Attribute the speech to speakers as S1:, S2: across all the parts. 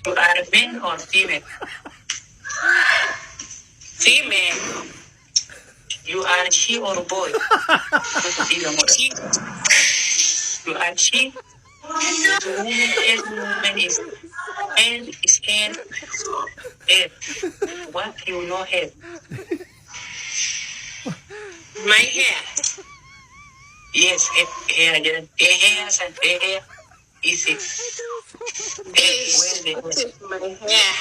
S1: You are male or female? Female. You are she or boy? She. You are she. Woman is hair is hair. Hair. What you know hair? My hair. Yes, hair. Hair is it? This is my hair.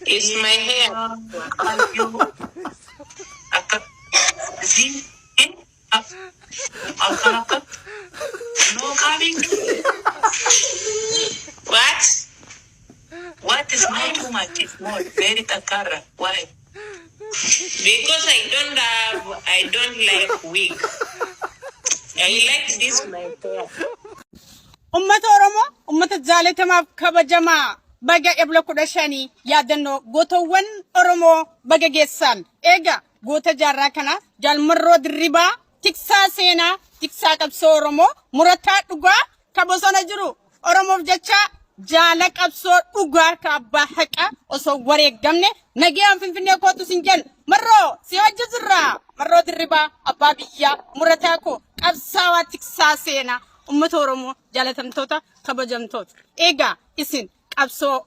S1: It's my hair. Are you no coming? What? What is my too much? It's more very takara. Why? Because I don't like wig. I like this my hair.
S2: ummata oromo ummata jaalatamaaf kabajamaa baga ebla kudhashanii yaadannoo gootawwan oromoo baga geessan eega goota jaarraa kana jalmarroo dirribaa tiksaa seenaa tiksaa qabsoo oromoo murataa dhugaa kabosona jiru oromoof jecha jaala qabsoo dhugaa kabbaa haqa osoo wareegamne nagayaan finfinnee kootu sinjen marroo si hojja jirraa marroo dirribaa abbaa biyyaa murataa koo qabsaawaa tiksaa seenaa ummata oromoo jaalatamtoota kabajamtoota eegaa isin qabsoo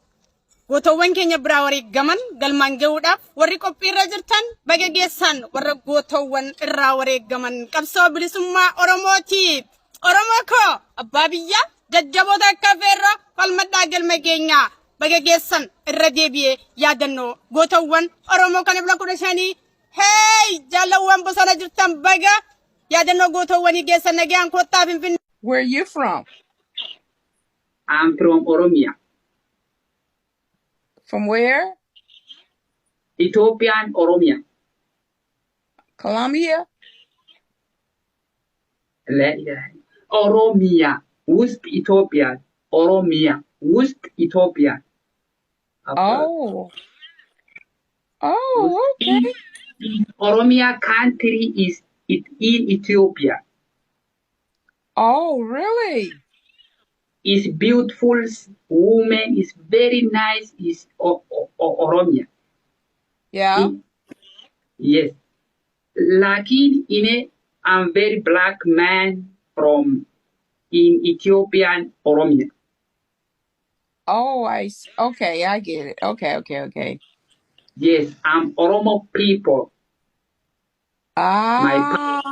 S2: gootawwan keenya biraa wareegaman galmaan ga'uudhaaf warri qophiirra jirtan baga geessan warra gootawwan irraa wareegaman qabsoo bilisummaa oromootiif oromoo koo abbaa biyyaa jajjaboota akka feerra falmadhaa galma keenyaa baga geessan irra deebi'ee yaadannoo gootawwan oromoo kan ibla 15 hey jaalawwan bosona jirtan baga yaadannoo gootawwanii geessan nagayaan koottaaf finfinnee.
S3: Where are you from?
S1: I'm from Oromia.
S3: From where?
S1: Ethiopian Oromia.
S3: Colombia?
S1: Oromia. West Ethiopia. Oromia. West Ethiopia.
S3: Oh. Oh, okay.
S1: Oromia country is in Ethiopia.
S3: Oh, really?
S1: Is beautiful woman, is very nice, is Oromia.
S3: Yeah.
S1: Yes. Lakin I'm very black man from in Ethiopian Oromia.
S3: Oh, okay, I get it. Okay.
S1: Yes, I'm Oromo people.
S3: Ah.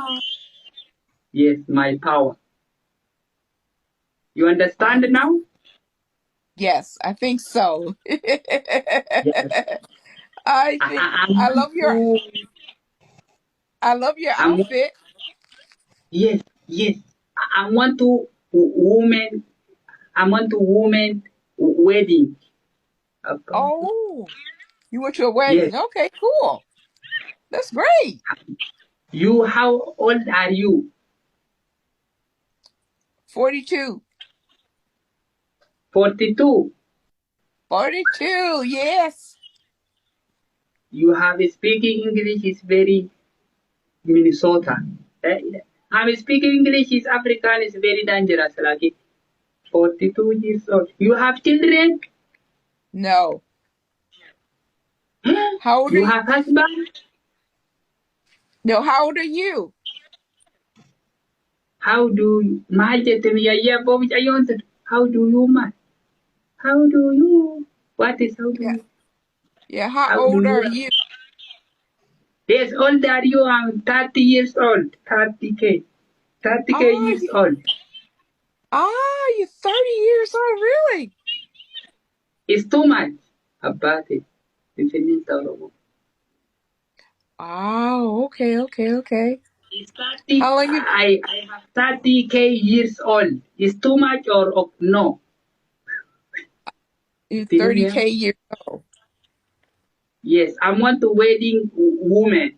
S1: Yes, my power. You understand now?
S3: Yes, I think so.
S1: Yes.
S3: I love your outfit.
S1: Yes. I want to woman wedding.
S3: Oh, you went to a wedding.
S1: Yes.
S3: Okay, cool. That's great.
S1: How old are you?
S3: 42.
S1: 42.
S3: 42, yes.
S1: You have speaking English is very Minnesota. I'm speaking English is African is very dangerous. Like 42 years old. You have children?
S3: No. How old are
S1: You have husband?
S3: No, how old are you?
S1: How do you How do you man? How do you? What is how do
S3: Yeah.
S1: you?
S3: Yeah, how old are you?
S1: Yes, old are you? I'm 30 years old. 30K. 30K years old.
S3: You're 30 years old, really?
S1: It's too much. About it.
S3: Oh, okay.
S1: It's 30,
S3: How long
S1: I have 30K years old. Is too much or no?
S3: You're 30K years old.
S1: Yes, I want a wedding woman.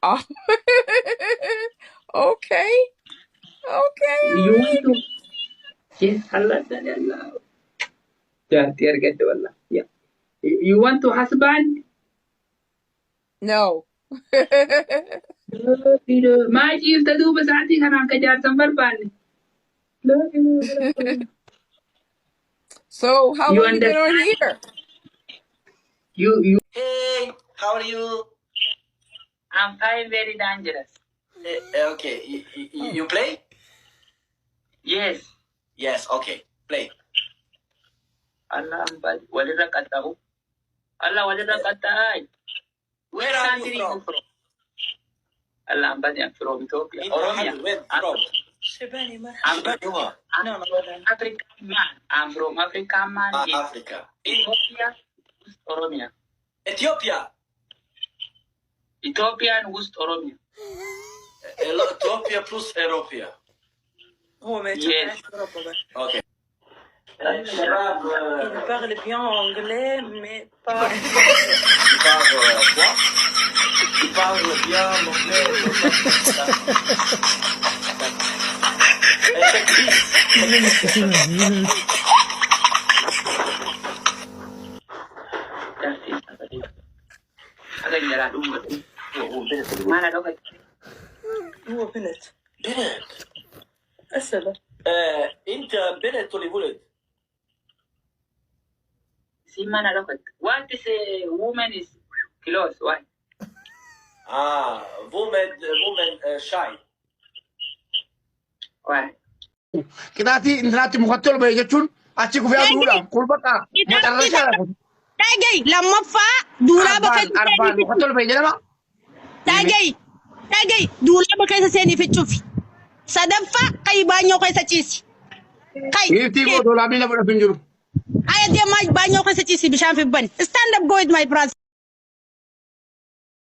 S3: Oh. Okay.
S1: You want to? Yes, Allah. Yeah. You want to husband?
S3: No.
S1: Maal jiifta duuba isaatii kanaan ka jaarsan barbaanne.
S3: So how
S1: You
S3: long you been on
S1: understand?
S3: here?
S1: You.
S4: Hey, how are you?
S1: I'm fine. Very dangerous.
S4: Okay, you play?
S1: Yes.
S4: Yes, okay, play.
S1: Allah ambal. Walira katahu. Allah walira katay.
S4: Where are you from?
S1: Allah ambal. I'm from Ethiopia.
S4: Oromia. Where from?
S1: I'm from
S4: Shibani,
S1: Africa man. I'm from Africa man. In
S4: Africa.
S1: Ethiopia, Oromia.
S4: Ethiopia.
S1: Ethiopian West Oromia.
S4: Ethiopia plus Europea.
S1: Yes.
S4: Okay.
S5: Il parle bien anglais, mais pas.
S4: Il parle bien l'anglais.
S1: That's it. Agad nila dungo. Mana do kay.
S5: هو بنت.
S4: بنت.
S5: أسئلة.
S4: انت بنت ولا ولد؟
S1: Si mana do kay. What is a woman is close? Why?
S4: woman shy.
S1: Why?
S6: Kitaati intaatti mukatti ol ba'e jechuun achi kufee aduudha. Kulbata maxarrashaa kun.
S2: Tagay, lammaffaa duulaa bakka
S6: Arbaan mukatti ol ba'e jedhama.
S2: Tagay, duulaa bakka isa seenii fichuufi. Sadaffaa qayi baanyoo keessa ciisi.
S6: Giiftii koo doolaa miila fudhatu hin jiru.
S2: Aya deemaa baanyoo keessa ciisi bishaan fi bani. Stand up go with my brother.